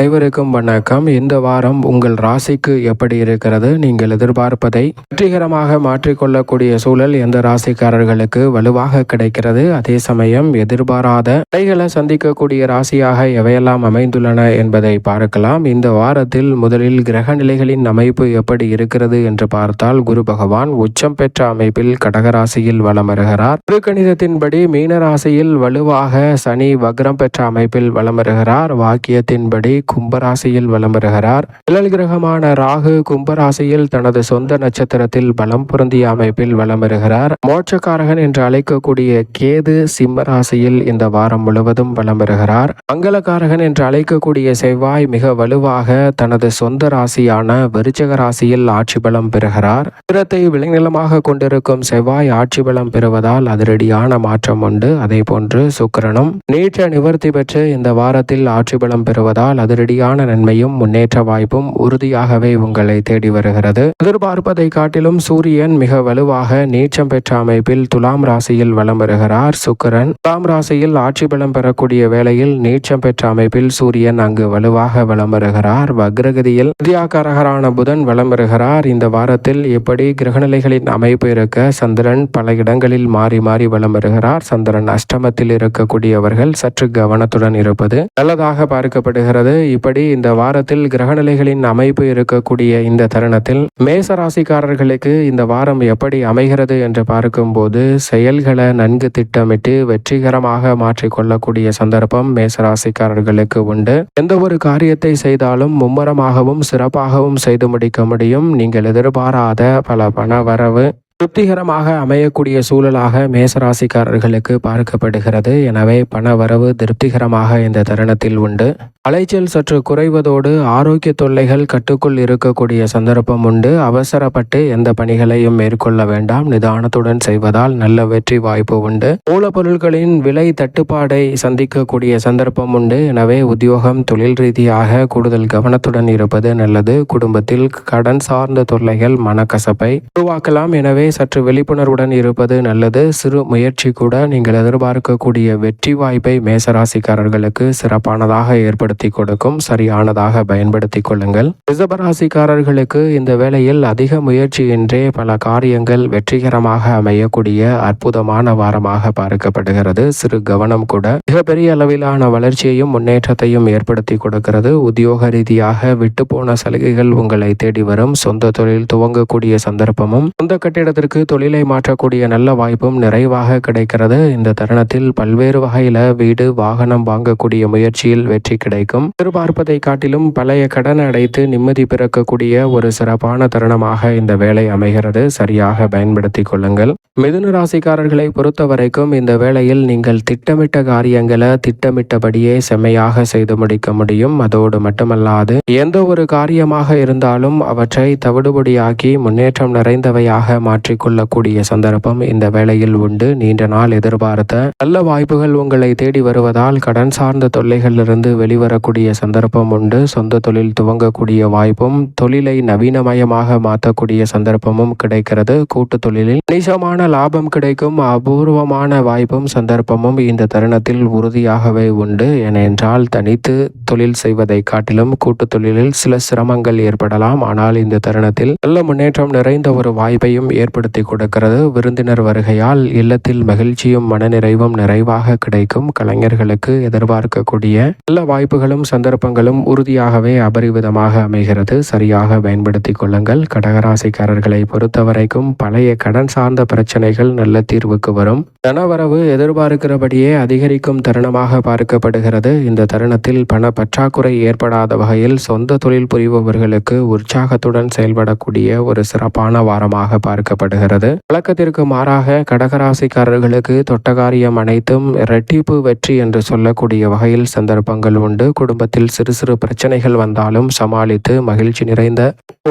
அனைவருக்கும் வணக்கம். இந்த வாரம் உங்கள் ராசிக்கு எப்படி இருக்கிறது? நீங்கள் எதிர்பார்ப்பதை வெற்றிகரமாக மாற்றிக்கொள்ளக்கூடிய சூழல் எந்த ராசிக்காரர்களுக்கு வலுவாக கிடைக்கிறது? அதே சமயம் எதிர்பாராத தடைகளை சந்திக்கக்கூடிய ராசியாக எவையெல்லாம் அமைந்துள்ளன என்பதை பார்க்கலாம். இந்த வாரத்தில் முதலில் கிரக நிலைகளின் அமைப்பு எப்படி இருக்கிறது என்று பார்த்தால், குரு பகவான் உச்சம் பெற்ற அமைப்பில் கடகராசியில் வலம் வருகிறார். திருக்கணிதத்தின்படி மீன ராசியில் வலுவாக சனி வக்ரம் பெற்ற அமைப்பில் வலம் வருகிறார். வாக்கியத்தின்படி கும்பராசியில் வலம் வருகிறார். நிழல் கிரகமான ராகு கும்பராசியில் தனது சொந்த நட்சத்திரத்தில் பலம் பொருந்திய அமைப்பில் வலம் வருகிறார். மோட்சக்காரகன் என்று அழைக்கக்கூடிய கேது சிம்ம ராசியில் இந்த வாரம் முழுவதும் வலம் வருகிறார். மங்களகாரகன் என்று அழைக்கக்கூடிய செவ்வாய் மிக வலுவாக தனது சொந்த ராசியான விருச்சிக ராசியில் ஆட்சி பலம் பெறுகிறார். உத்திரத்தை விளைநிலமாக கொண்டிருக்கும் செவ்வாய் ஆட்சி பலம் பெறுவதால் அதிரடியான மாற்றம் உண்டு. அதே போன்று சுக்கிரனும் நீச்ச நிவர்த்தி பெற்று இந்த வாரத்தில் ஆட்சி பலம் பெறுவதால் அதிரடியான நன்மையும் முன்னேற்ற வாய்ப்பும் உறுதியாகவே உங்களை தேடி வருகிறது. எதிர்பார்ப்பதை காட்டிலும் சூரியன் மிக வலுவாக நீச்சம் பெற்ற அமைப்பில் துலாம் ராசியில் வலம் வருகிறார். சுக்கிரன் துலாம் ராசியில் ஆட்சி பலம் பெறக்கூடிய வேளையில் நீச்சம் பெற்ற அமைப்பில் சூரியன் அங்கு வலுவாக வலம் வருகிறார். வக்ரகதியில் வித்யாகாரகரான புதன் வலம் வருகிறார். இந்த வாரத்தில் எப்படி கிரகநிலைகளின் அமைப்பு இருக்க சந்திரன் பல இடங்களில் மாறி மாறி வலம் வருகிறார். சந்திரன் அஷ்டமத்தில் இருக்கக்கூடியவர்கள் சற்று கவனத்துடன் இருப்பது நல்லதாக பார்க்கப்படுகிறது. இப்படி இந்த வாரத்தில் கிரகநிலைகளின் அமைப்பு இருக்கக்கூடிய இந்த தருணத்தில் மேச ராசிக்காரர்களுக்கு இந்த வாரம் எப்படி அமைகிறது என்று பார்க்கும்போது, செயல்களை நன்கு திட்டமிட்டு வெற்றிகரமாக மாற்றிக்கொள்ளக்கூடிய சந்தர்ப்பம் மேச ராசிக்காரர்களுக்கு உண்டு. எந்த ஒரு காரியத்தை செய்தாலும் மும்முரமாகவும் சிறப்பாகவும் செய்து முடிக்க முடியும். நீங்கள் எதிர்பாராத பல பண வரவு திருப்திகரமாக அமையக்கூடிய சூழலாக மேசராசிக்காரர்களுக்கு பார்க்கப்படுகிறது. எனவே பண வரவு திருப்திகரமாக இந்த தருணத்தில் உண்டு. அலைச்சல் சற்று குறைவதோடு ஆரோக்கிய தொல்லைகள் கட்டுக்குள் இருக்கக்கூடிய சந்தர்ப்பம் உண்டு. அவசரப்பட்டு எந்த பணிகளையும் மேற்கொள்ள வேண்டாம். நிதானத்துடன் செய்வதால் நல்ல வெற்றி வாய்ப்பு உண்டு. மூலப்பொருட்களின் விலை தட்டுப்பாடை சந்திக்கக்கூடிய சந்தர்ப்பம் உண்டு. எனவே உத்தியோகம் தொழில் ரீதியாக கூடுதல் கவனத்துடன் இருப்பது நல்லது. குடும்பத்தில் கடன் சார்ந்த தொல்லைகள் மனக்கசப்பை உருவாக்கலாம். எனவே சற்று விழிப்புணர்வுடன் இருப்பது நல்லது. சிறு முயற்சி கூட நீங்கள் எதிர்பார்க்கக்கூடிய வெற்றி வாய்ப்பை மேசராசிக்காரர்களுக்கு சிறப்பானதாக ஏற்படுத்தி கொடுக்கும். சரியானதாக பயன்படுத்திக் கொள்ளுங்கள். ரிஷபராசிக்காரர்களுக்கு இந்த வேளையில் அதிக முயற்சியின்றே பல காரியங்கள் வெற்றிகரமாக அமையக்கூடிய அற்புதமான வாரமாக பார்க்கப்படுகிறது. சிறு கவனம் கூட மிகப்பெரிய அளவிலான வளர்ச்சியையும் முன்னேற்றத்தையும் ஏற்படுத்தி கொடுக்கிறது. உத்தியோக ரீதியாக விட்டு போன சலுகைகள் உங்களை தேடி வரும். சொந்த தொழில் துவங்கக்கூடிய சந்தர்ப்பமும் சொந்த கட்டிடத்திற்கு தொழிலை மாற்றக்கூடிய நல்ல வாய்ப்பும் நிறைவாக கிடைக்கிறது. இந்த தருணத்தில் பல்வேறு வகையில வீடு வாகனம் வாங்கக்கூடிய முயற்சியில் வெற்றி கிடைக்கும். எதிர்பார்ப்பதை காட்டிலும் பழைய கடன் அடைத்து நிம்மதி பிறக்கக்கூடிய ஒரு சிறப்பான தருணமாக இந்த வேலை அமைகிறது. சரியாக பயன்படுத்திக் கொள்ளுங்கள். மிதுன ராசிக்காரர்களை பொறுத்த வரைக்கும் இந்த வேளையில் நீங்கள் திட்டமிட்ட காரியங்களை திட்டமிட்டபடியே செம்மையாக செய்து முடிக்க முடியும். அதோடு மட்டுமல்லாது எந்த ஒரு காரியமாக இருந்தாலும் அவற்றை தவிடுபடியாக்கி முன்னேற்றம் நிறைந்தவையாக மாற்றிக்கொள்ளக்கூடிய சந்தர்ப்பம் இந்த வேளையில் உண்டு. நீண்ட நாள் எதிர்பார்த்த நல்ல வாய்ப்புகள் உங்களை தேடி வருவதால் கடன் சார்ந்த தொல்லைகளிலிருந்து வெளிவரக்கூடிய சந்தர்ப்பம் உண்டு. சொந்த தொழில் துவங்கக்கூடிய வாய்ப்பும் தொழிலை நவீனமயமாக மாற்றக்கூடிய சந்தர்ப்பமும் கிடைக்கிறது. கூட்டு தொழிலில் கணிசமான லாபம் கிடைக்கும் அபூர்வமான வாய்ப்பும் சந்தர்ப்பமும் இந்த தருணத்தில் உறுதியாகவே உண்டு. ஏனென்றால் தனித்து தொழில் செய்வதை காட்டிலும் கூட்டு தொழிலில் சில சிரமங்கள் ஏற்படலாம். ஆனால் இந்த தருணத்தில் நல்ல முன்னேற்றம் நிறைந்த ஒரு வாய்ப்பையும் ஏற்படுத்தி கொடுக்கிறது. விருந்தினர் வருகையால் இல்லத்தில் மகிழ்ச்சியும் மனநிறைவும் நிறைவாக கிடைக்கும். கலைஞர்களுக்கு எதிர்பார்க்கக்கூடிய நல்ல வாய்ப்புகளும் சந்தர்ப்பங்களும் உறுதியாகவே அபரிவிதமாக அமைகிறது. சரியாக பயன்படுத்திக் கொள்ளுங்கள். கடகராசிக்காரர்களை பொறுத்தவரைக்கும் பழைய கடன் சார்ந்த பிரச்சனைகள் நல்ல தீர்வுக்கு வரும். தனவரவு எதிர்பார்க்கிறபடியே அதிகரிக்கும் தருணமாக பார்க்கப்படுகிறது. இந்த தருணத்தில் பண பற்றாக்குறை ஏற்படாத வகையில் சொந்த தொழில் புரிபவர்களுக்கு உற்சாகத்துடன் செயல்படக்கூடிய ஒரு சிறப்பான வாரமாக பார்க்கப்படுகிறது. வழக்கத்திற்கு மாறாக கடகராசிக்காரர்களுக்கு தொட்டகாரியம் அனைத்தும் இரட்டிப்பு வெற்றி என்று சொல்லக்கூடிய வகையில் சந்தர்ப்பங்கள் உண்டு. குடும்பத்தில் சிறு சிறு பிரச்சனைகள் வந்தாலும் சமாளித்து மகிழ்ச்சி நிறைந்த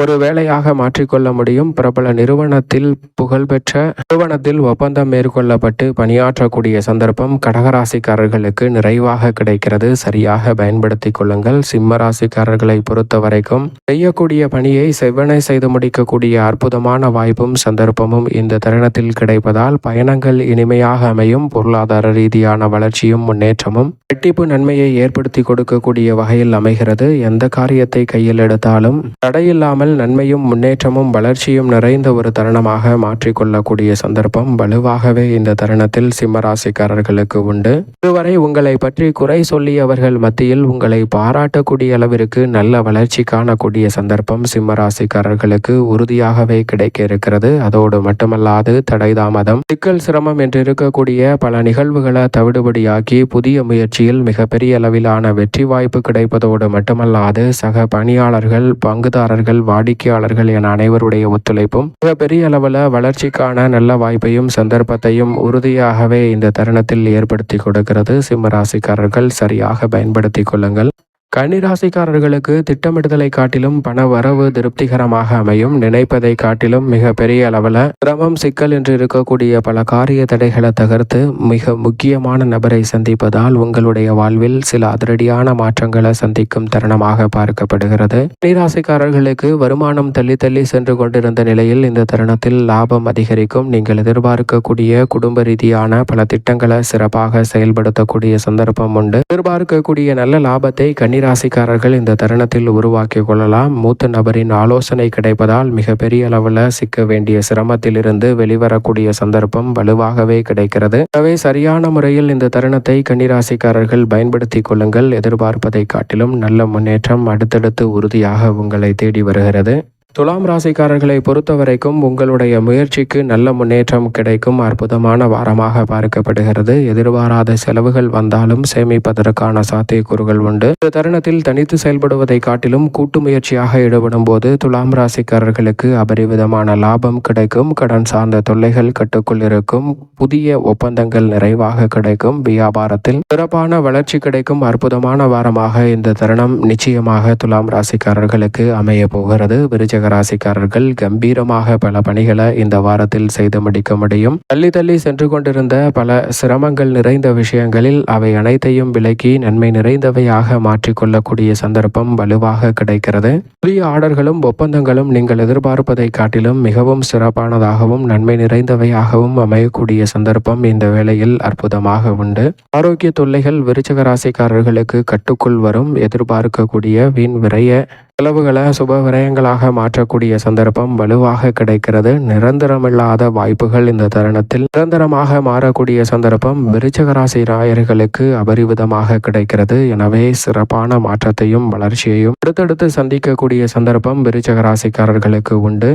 ஒரு வேலையாக மாற்றிக்கொள்ள முடியும். பிரபல நிறுவனத்தில் புகழ்பெற்ற நிறுவனத்தில் ஒப்பந்தம் மேற்கொள்ளப்பட்டு பணியாற்றக்கூடிய சந்தர்ப்பம் கடகராசிக்காரர்களுக்கு நிறைவாக கிடைக்கிறது. சரியாக பயன்படுத்திக் கொள்ளுங்கள். சிம்ம ராசிக்காரர்களை பொறுத்த வரைக்கும் செய்யக்கூடிய பணியை செவ்வனை செய்து முடிக்கக்கூடிய அற்புதமான வாய்ப்பும் சந்தர்ப்பம் சந்தர்ப்பமும் இந்த தருணத்தில் கிடைப்பதால் பயணங்கள் இனிமையாக அமையும். பொருளாதார ரீதியான வளர்ச்சியும் முன்னேற்றமும் இரட்டிப்பு நன்மையை ஏற்படுத்தி கொடுக்கக்கூடிய வகையில் அமைகிறது. எந்த காரியத்தை கையில் எடுத்தாலும் தடையில்லாமல் நன்மையும் முன்னேற்றமும் வளர்ச்சியும் நிறைந்த ஒரு தருணமாக மாற்றிக்கொள்ளக்கூடிய சந்தர்ப்பம் வலுவாகவே இந்த தருணத்தில் சிம்மராசிக்காரர்களுக்கு உண்டு. இதுவரை உங்களை பற்றி குறை சொல்லியவர்கள் மத்தியில் உங்களை பாராட்டக்கூடிய அளவிற்கு நல்ல வளர்ச்சி காணக்கூடிய சந்தர்ப்பம் சிம்மராசிக்காரர்களுக்கு உறுதியாகவே கிடைக்க இருக்கிறது. அதோடு மட்டுமல்லாது தடை தாமதம் சிக்கல் சிரமம் என்று இருக்கக்கூடிய பல நிகழ்வுகளை தவிடுபடியாக்கி புதிய முயற்சியில் மிகப்பெரிய அளவிலான வெற்றி வாய்ப்பு கிடைப்பதோடு மட்டுமல்லாது சக பணியாளர்கள் பங்குதாரர்கள் வாடிக்கையாளர்கள் என அனைவருடைய ஒத்துழைப்பும் மிகப்பெரிய அளவில் வளர்ச்சிக்கான நல்ல வாய்ப்பையும் சந்தர்ப்பத்தையும் உறுதியாகவே இந்த தருணத்தில் ஏற்படுத்தி கொடுக்கிறது. சிம்மராசிக்காரர்கள் சரியாக பயன்படுத்தி கொள்ளுங்கள். கன்னிராசிக்காரர்களுக்கு திட்டமிடுதலை காட்டிலும் பண வரவு திருப்திகரமாக அமையும். நினைப்பதை காட்டிலும் மிக பெரிய அளவில் சிரமம் சிக்கல் என்று இருக்கக்கூடிய பல காரிய தடைகளை தகர்த்து மிக முக்கியமான நபரை சந்திப்பதால் உங்களுடைய வாழ்வில் சில அதிரடியான மாற்றங்களை சந்திக்கும் தருணமாக பார்க்கப்படுகிறது. கன்னிராசிக்காரர்களுக்கு வருமானம் தள்ளி தள்ளி சென்று கொண்டிருந்த நிலையில் இந்த தருணத்தில் லாபம் அதிகரிக்கும். நீங்கள் எதிர்பார்க்கக்கூடிய குடும்ப ரீதியான பல திட்டங்களை சிறப்பாக செயல்படுத்தக்கூடிய சந்தர்ப்பம் உண்டு. எதிர்பார்க்கக்கூடிய நல்ல லாபத்தை ராசிக்காரர்கள் இந்த தருணத்தில் உருவாக்கி கொள்ளலாம். மூத்த நபரின் ஆலோசனை கிடைப்பதால் மிகப்பெரிய அளவில் சிக்க வேண்டிய சிரமத்திலிருந்து வெளிவரக்கூடிய சந்தர்ப்பம் வலுவாகவே கிடைக்கிறது. எனவே சரியான முறையில் இந்த தருணத்தை கன்னிராசிக்காரர்கள் பயன்படுத்தி கொள்ளுங்கள். எதிர்பார்ப்பதை காட்டிலும் நல்ல முன்னேற்றம் அடுத்தடுத்து உறுதியாக உங்களை தேடி வருகிறது. துலாம் ராசிக்காரர்களை பொறுத்தவரைக்கும் உங்களுடைய முயற்சிக்கு நல்ல முன்னேற்றம் கிடைக்கும் அற்புதமான வாரமாக பார்க்கப்படுகிறது. எதிர்பாராத செலவுகள் வந்தாலும் சேமிப்பதற்கான சாத்தியக்கூறுகள் உண்டு. இந்த தருணத்தில் தனித்து செயல்படுவதை காட்டிலும் கூட்டு முயற்சியாக ஈடுபடும் போது துலாம் ராசிக்காரர்களுக்கு அபரிவிதமான லாபம் கிடைக்கும். கடன் சார்ந்த தொல்லைகள் கட்டுக்குள் இருக்கும். புதிய ஒப்பந்தங்கள் நிறைவாக கிடைக்கும். வியாபாரத்தில் சிறப்பான வளர்ச்சி கிடைக்கும் அற்புதமான வாரமாக இந்த தருணம் நிச்சயமாக துலாம் ராசிக்காரர்களுக்கு அமைய போகிறது. விருச்சிக ராசிக்காரர்கள் கம்பீரமாக பல பணிகளை இந்த வாரத்தில் செய்து முடிக்க முடியும். தள்ளி தள்ளி சென்று கொண்டிருந்த பல சிரமங்கள் நிறைந்த விஷயங்களில் அவை அனைத்தையும் விலக்கி நன்மை நிறைந்தவையாக மாற்றிக்கொள்ளக்கூடிய சந்தர்ப்பம் வலுவாக கிடைக்கிறது. புதிய ஆர்டர்களும் ஒப்பந்தங்களும் நீங்கள் எதிர்பார்ப்பதை காட்டிலும் மிகவும் சிறப்பானதாகவும் நன்மை நிறைந்தவையாகவும் அமையக்கூடிய சந்தர்ப்பம் இந்த வேளையில் அற்புதமாக உண்டு. ஆரோக்கிய தொல்லைகள் விருச்சிக ராசிக்காரர்களுக்கு கட்டுக்குள் வரும். எதிர்பார்க்கக்கூடிய வீண் விரைய செலவுகளை சுப விரயங்களாக மாற்றக்கூடிய சந்தர்ப்பம் வலுவாக கிடைக்கிறது. நிரந்தரமில்லாத வாய்ப்புகள் இந்த தருணத்தில் நிரந்தரமாக மாறக்கூடிய சந்தர்ப்பம் விருச்சிக ராசி ராயர்களுக்கு அபரிவிதமாக கிடைக்கிறது. எனவே சிறப்பான மாற்றத்தையும் வளர்ச்சியையும் அடுத்தடுத்து சந்திக்கக்கூடிய சந்தர்ப்பம் விருச்சிக ராசிக்காரர்களுக்கு உண்டு.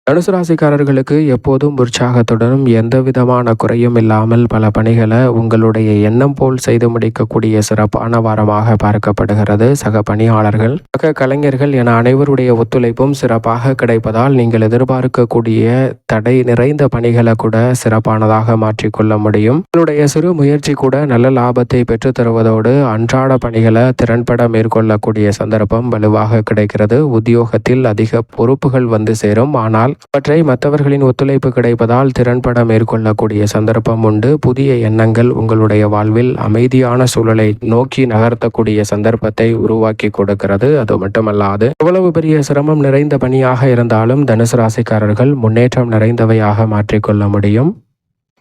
தனுசு ராசிக்காரர்களுக்கு எப்போதும் உற்சாகத்துடனும் எந்த விதமான குறையும் இல்லாமல் பல பணிகளை உங்களுடைய எண்ணம் போல் செய்து முடிக்கக்கூடிய சிறப்பான வாரமாக பார்க்கப்படுகிறது. சக பணியாளர்கள் சக கலைஞர்கள் என அனைவருடைய ஒத்துழைப்பும் சிறப்பாக கிடைப்பதால் நீங்கள் எதிர்பார்க்கக்கூடிய தடை நிறைந்த பணிகளை கூட சிறப்பானதாக மாற்றிக்கொள்ள முடியும். உங்களுடைய சிறு முயற்சி கூட நல்ல லாபத்தை பெற்றுத் தருவதோடு அன்றாட பணிகளை திறன்பட மேற்கொள்ளக்கூடிய சந்தர்ப்பம் வலுவாக கிடைக்கிறது. உத்தியோகத்தில் அதிக பொறுப்புகள் வந்து சேரும். ஆனால் அவற்றை மற்றவர்களின் ஒத்துழைப்பு கிடைப்பதால் திறன்பட மேற்கொள்ளக்கூடிய சந்தர்ப்பம் உண்டு. புதிய எண்ணங்கள் உங்களுடைய வாழ்வில் அமைதியான சூழலை நோக்கி நகர்த்தக்கூடிய சந்தர்ப்பத்தை உருவாக்கி கொடுக்கிறது. அது மட்டுமல்லாது எவ்வளவு பெரிய சிரமம் நிறைந்த பணியாக இருந்தாலும் தனுசு ராசிக்காரர்கள் முன்னேற்றம் நிறைந்தவையாக மாற்றிக்கொள்ள முடியும்.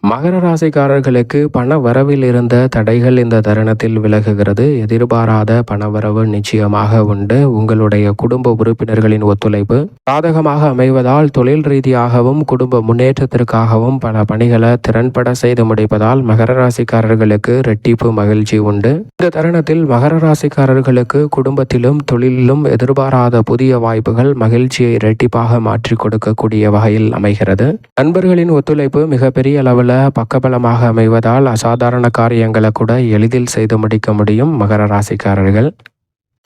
மகர ராசிக்காரர்களுக்கு பண வரவில் இருந்த தடைகள் இந்த தருணத்தில் விலகுகிறது. எதிர்பாராத பணவரவு நிச்சயமாக உண்டு. உங்களுடைய குடும்ப உறுப்பினர்களின் ஒத்துழைப்பு சாதகமாக அமைவதால் தொழில் ரீதியாகவும் குடும்ப முன்னேற்றத்திற்காகவும் பல பணிகளை திறன்பட செய்து முடிப்பதால் மகர ராசிக்காரர்களுக்கு இரட்டிப்பு மகிழ்ச்சி உண்டு. இந்த தருணத்தில் மகர ராசிக்காரர்களுக்கு குடும்பத்திலும் தொழிலிலும் எதிர்பாராத புதிய வாய்ப்புகள் மகிழ்ச்சியை இரட்டிப்பாக மாற்றி கொடுக்கக்கூடிய வகையில் அமைகிறது. நண்பர்களின் ஒத்துழைப்பு மிகப்பெரிய அளவில் பக்கபலமாக அமைவதால் அசாதாரண காரியங்களை கூட எளிதில் செய்து முடிக்க முடியும். மகர ராசிக்காரர்கள்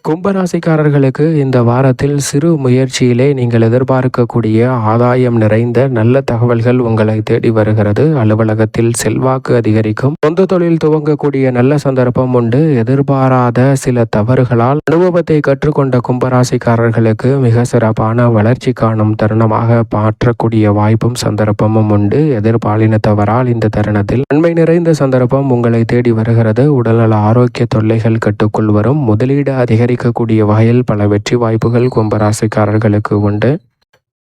கும்பராசிக்காரர்களுக்கு இந்த வாரத்தில் சிறு முயற்சியிலே நீங்கள் எதிர்பார்க்கக்கூடிய ஆதாயம் நிறைந்த நல்ல தகவல்கள் உங்களை தேடி வருகிறது. அலுவலகத்தில் செல்வாக்கு அதிகரிக்கும். சொந்த தொழில் துவங்கக்கூடிய நல்ல சந்தர்ப்பம் உண்டு. எதிர்பாராத சில தவறுகளால் அனுபவத்தை கற்றுக்கொண்ட கும்பராசிக்காரர்களுக்கு மிக சிறப்பான வளர்ச்சி காணும் தருணமாக மாற்றக்கூடிய வாய்ப்பும் சந்தர்ப்பமும் உண்டு. எதிர்பாலினத்தவரால் இந்த தருணத்தில் நன்மை நிறைந்த சந்தர்ப்பம் உங்களை தேடி வருகிறது. உடல்நல ஆரோக்கிய தொல்லைகள் கட்டுக்குள் வரும். முதலீடு அதிகரிக்கக்கூடிய வகையில் பல வெற்றி வாய்ப்புகள் கும்பராசிக்காரர்களுக்கு உண்டு.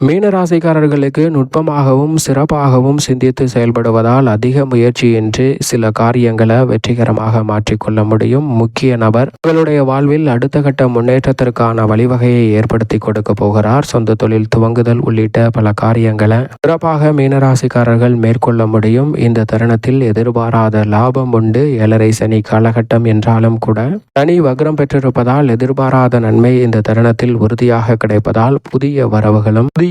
மீனராசிக்காரர்களுக்கு நுட்பமாகவும் சிறப்பாகவும் சிந்தித்து செயல்படுவதால் அதிக முயற்சியின்றி சில காரியங்களை வெற்றிகரமாக மாற்றிக்கொள்ள முடியும். முக்கிய நபர் உங்களுடைய வாழ்வில் அடுத்த கட்ட முன்னேற்றத்திற்கான வழிவகையை ஏற்படுத்தி கொடுக்க போகிறார். சொந்த தொழில் துவங்குதல் உள்ளிட்ட பல காரியங்களை சிறப்பாக மீனராசிக்காரர்கள் மேற்கொள்ள முடியும். இந்த தருணத்தில் எதிர்பாராத லாபம் உண்டு. 7.5 சனி காலகட்டம் என்றாலும் கூட சனி வக்ரம் பெற்றிருப்பதால் எதிர்பாராத நன்மை இந்த தருணத்தில் உறுதியாக கிடைப்பதால் புதிய வரவுகளும் புதிய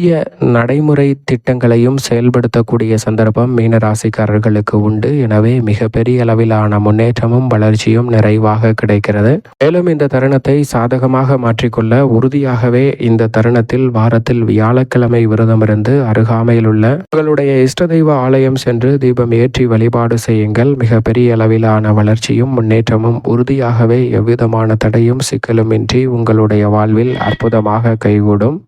நடைமுறை திட்டங்களையும் செயல்படுத்தக்கூடிய சந்தர்ப்பம் மீனராசிக்காரர்களுக்கு உண்டு. எனவே மிக பெரிய அளவிலான முன்னேற்றமும் வளர்ச்சியும் நிறைவாக கிடைக்கிறது. மேலும் இந்த தருணத்தை சாதகமாக மாற்றிக்கொள்ள உறுதியாகவே இந்த தருணத்தில் வாரத்தில் வியாழக்கிழமை விரதமிருந்து அருகாமையில் உள்ள உங்களுடைய இஷ்ட தெய்வ ஆலயம் சென்று தீபம் ஏற்றி வழிபாடு செய்யுங்கள். மிக பெரிய அளவிலான வளர்ச்சியும் முன்னேற்றமும் உறுதியாகவே எவ்விதமான தடையும் சிக்கலும் இன்றி உங்களுடைய வாழ்வில் அற்புதமாக கைகூடும்.